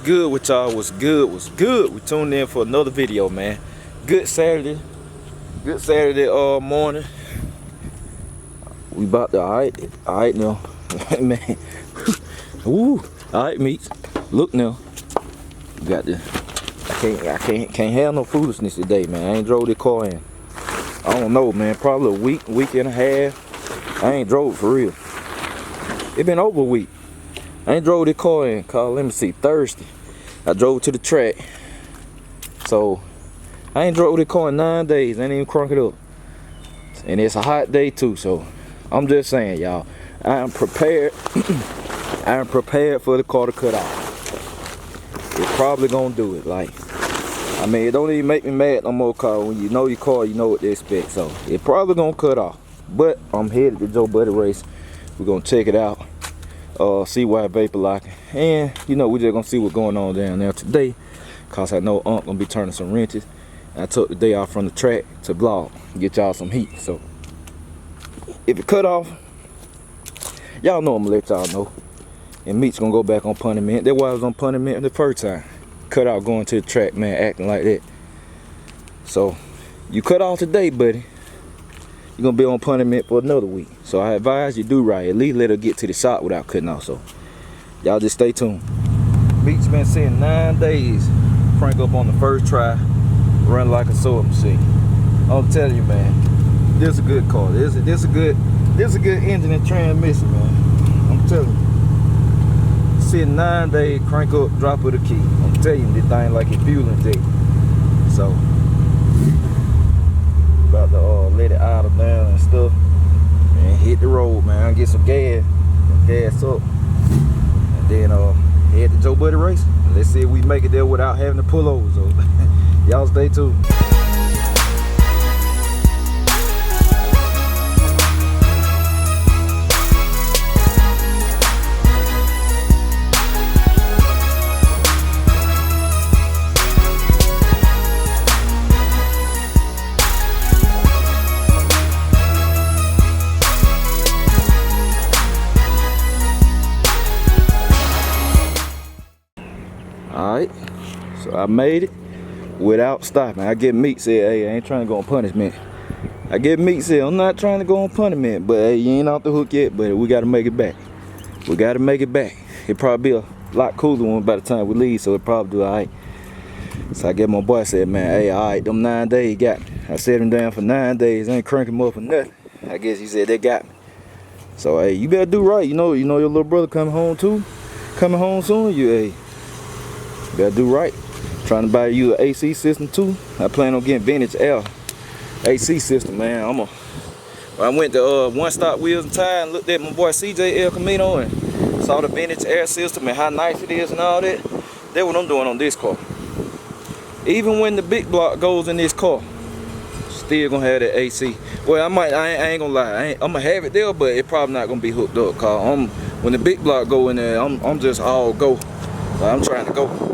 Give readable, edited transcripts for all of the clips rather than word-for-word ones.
good with y'all? What's good? What's good? We tuned in for another video, man. Good Saturday morning. We about to, all right now, man. Woo, all right, Meech. Look now, we got this. I can't have no foolishness today, man. I ain't drove the car in. I don't know, man. Probably a week and a half. I ain't drove for real. It been over a week. I ain't drove the car in. Let me see, Thursday. I drove to the track. So I ain't drove the car in 9 days. I ain't even crunk it up. And it's a hot day too. So I'm just saying, y'all. I am prepared. I am prepared for the car to cut off. It's probably gonna do it. Like, I mean, it don't even make me mad no more, cause when you know your car, you know what to expect. So it probably gonna cut off. But I'm headed to Joe Buddy race. We're gonna check it out. See why vapor locking, and you know, we just gonna see what's going on down there today, cause I know Unc gonna be turning some wrenches. I took the day off from the track to vlog, get y'all some heat. So if it cut off, y'all know I'm gonna let y'all know. And Meech gonna go back on punishment. That's why I was on punishment the first time. Cut out going to the track, man, acting like that. So you cut off today, buddy, you're gonna be on punishment for another week. So I advise you do right. At least let her get to the shop without cutting off. So y'all just stay tuned. Meech been sitting 9 days. Crank up on the first try. Run like a sewing machine. I'm telling you, man, this is a good car. This is a good engine and transmission, man. I'm telling you. Sitting 9 days, crank up, drop of the key. I'm telling you, this thing like a fuel injector. So about to let it idle down and stuff and hit the road, man. Get some gas up, and then head to Joe Buddy race. Let's see if we make it there without having to pull over. So y'all stay tuned. Alright, so I made it without stopping. I get Meech said, hey, I ain't trying to go on punishment. I get Meech said, I'm not trying to go on punishment, but hey, you ain't off the hook yet, but we gotta make it back. We gotta make it back. It'll probably be a lot cooler one by the time we leave, so it'll probably do alright. So I get my boy said, man, hey, alright, them 9 days got me. I set him down for 9 days, I ain't cranking him up for nothing. I guess he said they got me. So hey, you better do right. You know your little brother coming home too. Coming home soon, hey. Gotta do right. Trying to buy you an AC system too. I plan on getting vintage air AC system, man. I went to One Stop Wheels and Tires and looked at my boy CJ El Camino and saw the vintage air system and how nice it is and all that. That's what I'm doing on this car. Even when the big block goes in this car, still gonna have that AC. Well, I ain't gonna lie. I'm gonna have it there, but it probably not gonna be hooked up. Cause when the big block go in there, I'm just all go. I'm trying to go.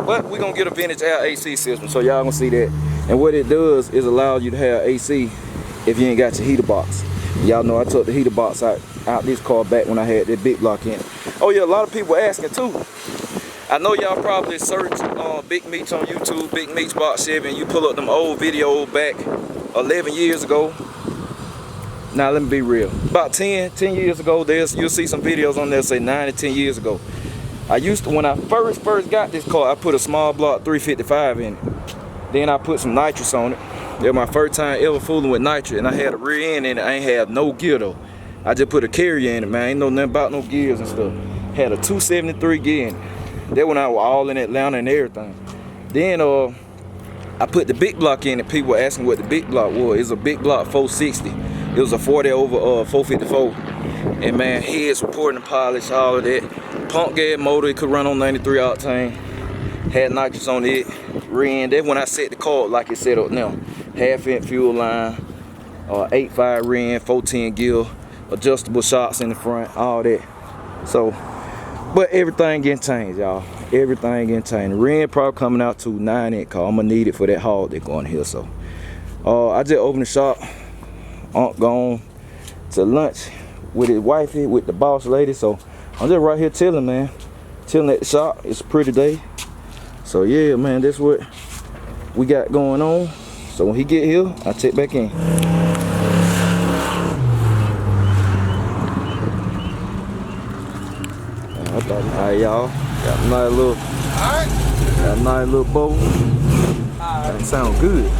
But we're gonna get a vintage air AC system, so y'all gonna see that. And what it does is allow you to have AC if you ain't got your heater box. Y'all know I took the heater box out this car back when I had that big block in it. Oh yeah, a lot of people asking too. I know y'all probably search Big Meech on YouTube, Big Meech Box Chevy, and you pull up them old videos back 11 years ago. Now let me be real. About 10 years ago, you'll see some videos on there say 9 to 10 years ago. I used to, when I first got this car, I put a small block 355 in it. Then I put some nitrous on it. That was my first time ever fooling with nitrous, and I had a rear end in it. I ain't have no gear though. I just put a carrier in it, man. I ain't know nothing about no gears and stuff. Had a 273 gear in it. That when I was all in Atlanta and everything. Then I put the big block in it. People were asking what the big block was. It's a big block 460. It was a 40 over 454. And man, heads reporting polish, all of that. Pump gas motor, it could run on 93 octane. Had nitrous on it. Rear end. That's when I set the car up like it's set up now. Half-inch fuel line, 8.5 rear end, 410 gear, adjustable shocks in the front, all that. So, but everything getting changed, y'all. Everything getting changed. The rear end probably coming out to 9-inch car. I'm gonna need it for that haul that's going here. So, I just opened the shop. Unc gone to lunch with his wifey, with the boss lady. So I'm just right here chilling, man. chilling at the shop. It's a pretty day. So yeah, man, that's what we got going on. So when he get here, I'll check back in. Alright, y'all. Got a nice little, got a nice little bowl. That sound good.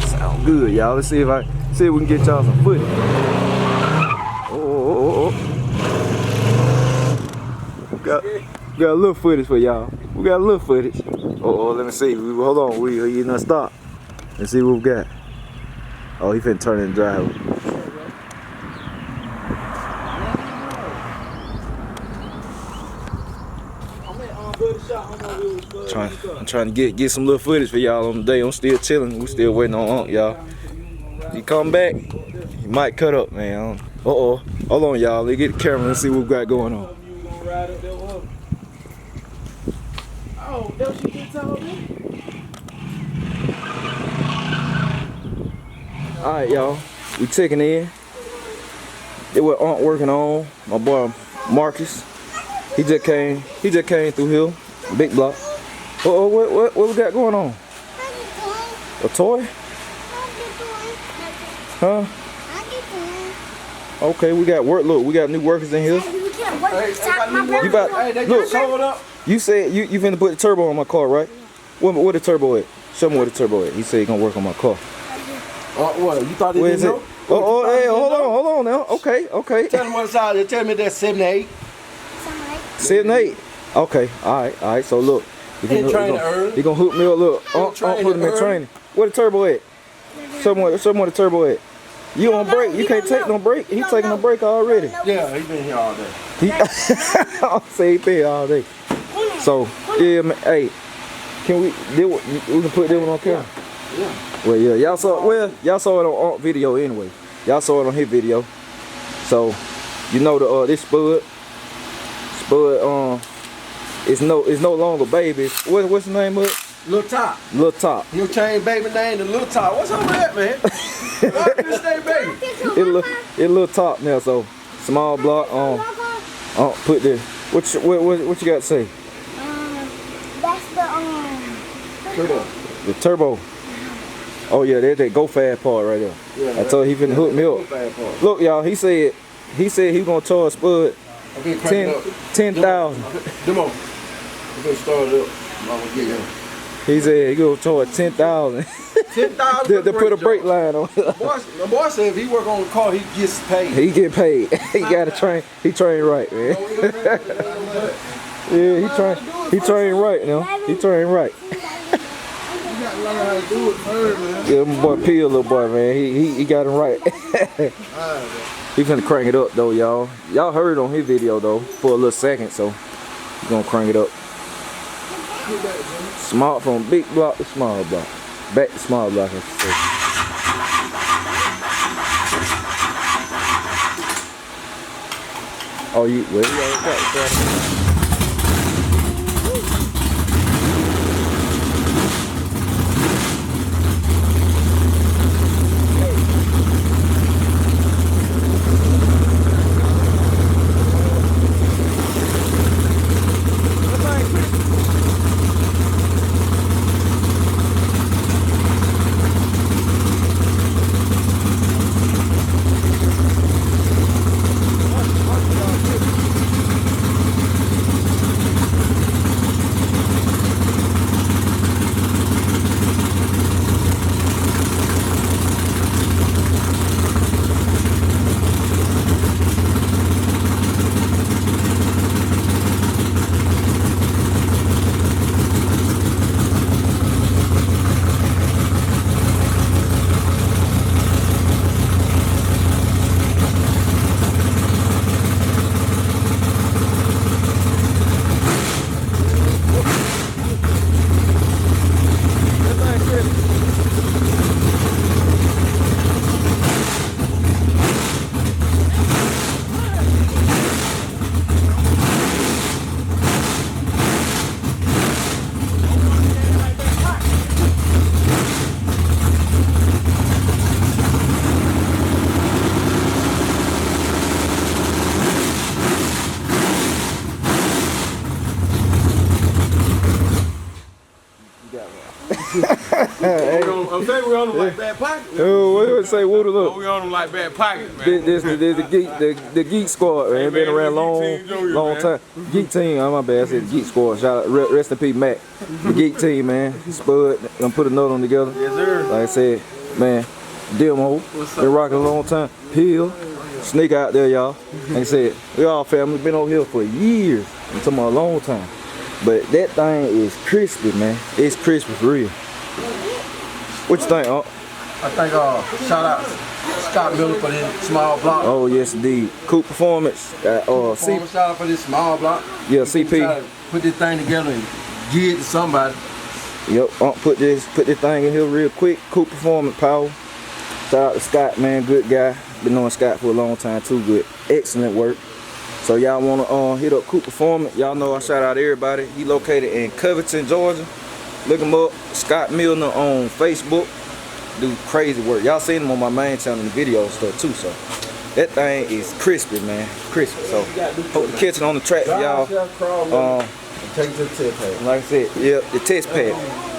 Sound good, y'all. Let's see if we can get y'all some footage. Oh. Got a little footage for y'all. We got a little footage. Oh, let me see. Hold on. We not stop. Let's see what we got. Oh, he finna turn in the driveway. I'm trying to get some little footage for y'all on the day. I'm still chilling. We still waiting on Unc, y'all. He come back, he might cut up, man. Hold on, y'all. Let's get the camera and see what we got going on. Oh, that's what you told me. Alright, y'all. We checking in. They what Aunt working on. My boy Marcus. He just came through here. Big block. What we got going on? A toy? Huh? Okay, we got work. Look, we got new workers in here. You about look? You said you finna put the turbo on my car, right? Where the turbo at? Show me where the turbo at. He said he gonna work on my car. What? You thought he didn't know? Hey, hold on now. Okay. Tell him what side. Tell me that's 78. 78. Okay. All right. So look, he gonna hook me up. Look, put him in training. Where the turbo at? Show me where the turbo at. You on break? You can't take no break. He taking a break already. Yeah, he been here all day. I'll say he been here all day. So yeah, man. Hey, can we can put that one on camera? Yeah. Well, yeah, y'all saw it on video anyway. Y'all saw it on his video. So you know this Spud it's no longer baby. What's the name of it? Lil Top. Lil Top. He'll change baby name to Lil Top. What's up with that, man? Why did you say baby? It Lil Top now. So small block. Put the what you got to say? That's the turbo. Oh yeah, there's that go fast part right there. Yeah, I told him he finna hook me up. Look, y'all, he said he gonna charge Spud 10,000. Come on. We're gonna start it up. I'm gonna get him. He said he gonna charge 10,000. 10,000 to put a brake line on. My boy said if he work on the car, he gets paid. He get paid. He gotta train. He train right, man. Yeah, he train right now. He train right. Learn how to do it first, man. Yeah, my boy P, little boy, man. He got him right. He finna crank it up though, y'all. Y'all heard on his video though for a little second, so he's gonna crank it up. Small from big block to small block. Back to small block, I should say. Oh, you got say we on them like bad pocket. Oh, what do I say? What Oh, we on them like bad pocket, man. This the Geek Squad, man. Been around long time. Geek Team, oh my bad, I said the Geek Squad. Shout out, rest in peace, Matt. The Geek Team, man. Spud, gonna put another one together. Yes, sir. Like I said, man, Demo, been rocking a long time. Pill, Sneak out there, y'all. Like I said, we all family, been over here for years. I'm talking about a long time. But that thing is crispy, man. It's crispy for real. What you think, Unc? I think shout out Scott Miller for this small block. Oh yes indeed. Cool Performance. Shout out for this small block. Yeah, CP. Put this thing together and give it to somebody. Yep, put this thing in here real quick. Cool Performance Power. Shout out to Scott, man, good guy. Been knowing Scott for a long time too. Good, excellent work. So y'all wanna hit up Cool Performance? Y'all know I shout out everybody. He located in Covington, Georgia. Look him up. Scott Milner on Facebook. Do crazy work. Y'all seen him on my main channel in the video and stuff too. So that thing is crispy, man, crispy. So hope to catch it on the track for y'all. Take it to the test pad. Like I said, yeah, the test pad.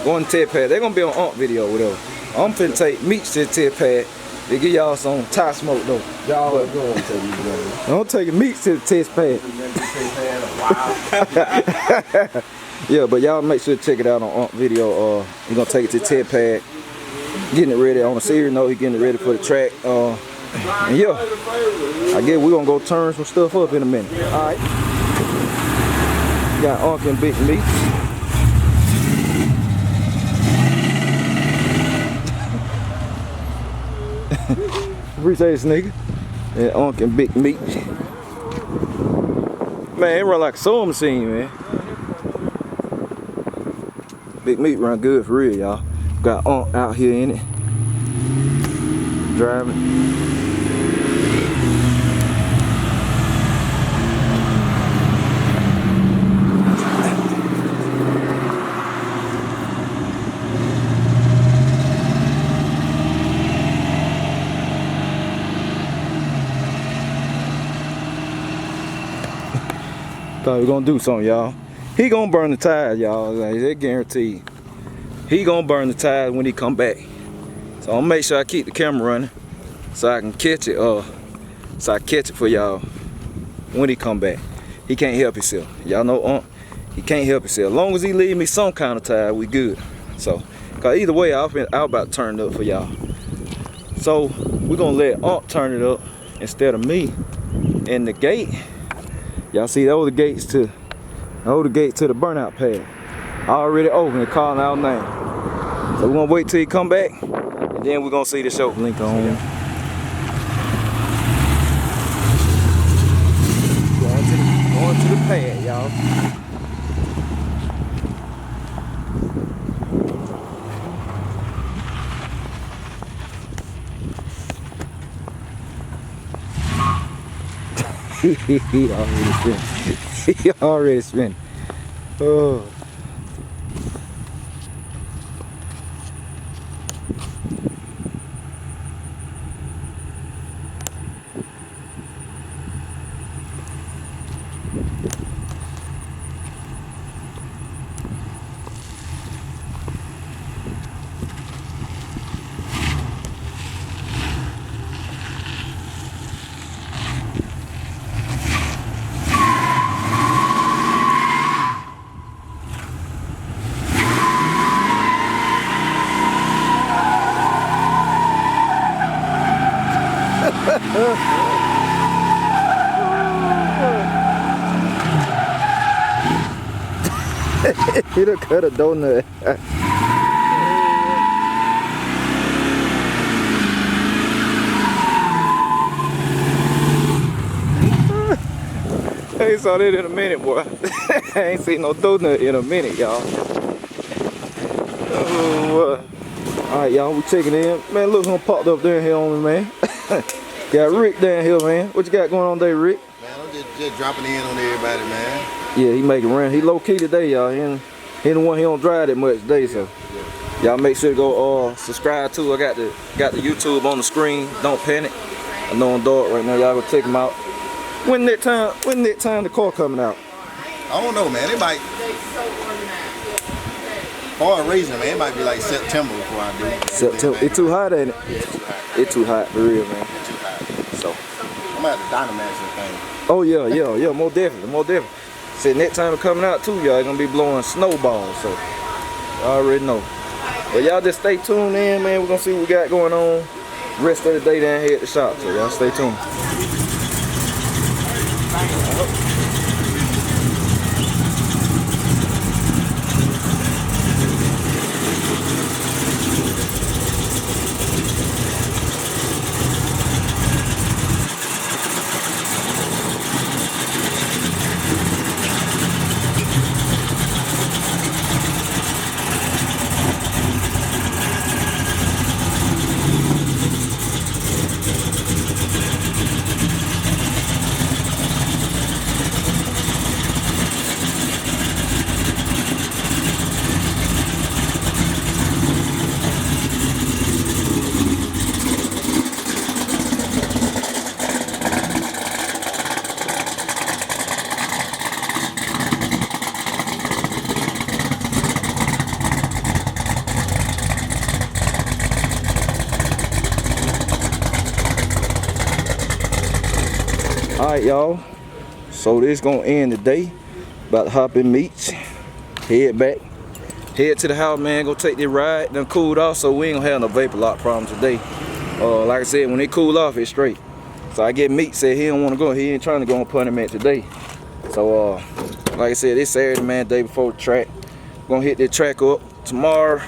Going to test pad. They're gonna be on Unc video or whatever. I'm finna take Meech to the test pad. They give y'all some tie smoke though. Y'all going to take me together. I'm taking Meech to the test pad. Yeah, but y'all make sure to check it out on Unc video. He's gonna take it to the test pad. Getting it ready on a serious note. He's getting it ready for the track. And yeah, I guess we're gonna go turn some stuff up in a minute. All right. Got Unc and Big Meech. Appreciate this nigga. And Unc and Big Meech. Man, it run like a sewing machine, man. Big Meech run good for real, y'all. Got Unc out here in it. Driving. Thought we were gonna do something, y'all. He gonna burn the tires, y'all. Like, that guaranteed. He gonna burn the tires when he come back. So I'm gonna make sure I keep the camera running so I can catch it. So I catch it for y'all when he come back. He can't help himself. Y'all know he can't help himself. As long as he leave me some kind of tire, we good. So, cause either way, I'll about to turn it up for y'all. So we're gonna let Unc turn it up instead of me. And the gate. Y'all see those the gates to the burnout pad. I already opened it, calling our name. So we're gonna wait till he come back, and then we're gonna see the show link on. Going to the pad, y'all. He already spent. He already spent. Oh. He done cut a donut. I ain't saw that in a minute, boy. I ain't seen no donut in a minute, y'all. Alright, y'all, we checking in. Man, look who popped up there here on me, man. Got Rick down here, man. What you got going on today, Rick? Man, I'm just dropping in on everybody, man. Yeah, he making run. He low key today, y'all. He the one, he don't drive that much today, so y'all make sure to go subscribe too. I got the YouTube on the screen. Don't panic. I know I'm dark right now. Y'all go check him out. When that time the car coming out? I don't know, man. It might. For a reason, man, it might be like September before I do it. September. It's too hot, ain't it? Yeah, it's too hot. It's too hot for real, man. It's too hot. So. I'm gonna have to Dynamax this thing. Oh yeah, more definitely, more definitely. See, next time it's coming out too, y'all gonna be blowing snowballs, so I already know. But y'all just stay tuned in, man. We're gonna see what we got going on rest of the day down here at the shop, so y'all stay tuned. Alright, y'all, so this gonna end the day. About to hop in Meech, head back, head to the house, man. Go take this ride. Done cooled off, so we ain't gonna have no vapor lock problem today. Like I said, when it cool off, it's straight. So I get Meech said he don't want to go. He ain't trying to go on punishment today. So like I said, this Saturday, man, day before the track. Gonna hit the track up tomorrow,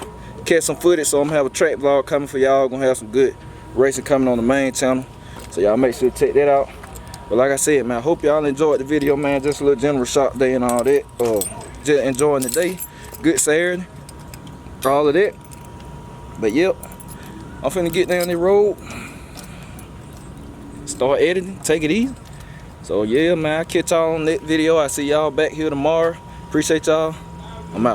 catch some footage. So I'm gonna have a track vlog coming for y'all. Gonna have some good racing coming on the main channel. So y'all make sure to check that out. But like I said, man, I hope y'all enjoyed the video, man. Just a little general shop day and all that. Just enjoying the day. Good Saturday. All of that. But yep, I'm finna get down the road. Start editing. Take it easy. So yeah, man, I'll catch y'all on that video. I'll see y'all back here tomorrow. Appreciate y'all. I'm out.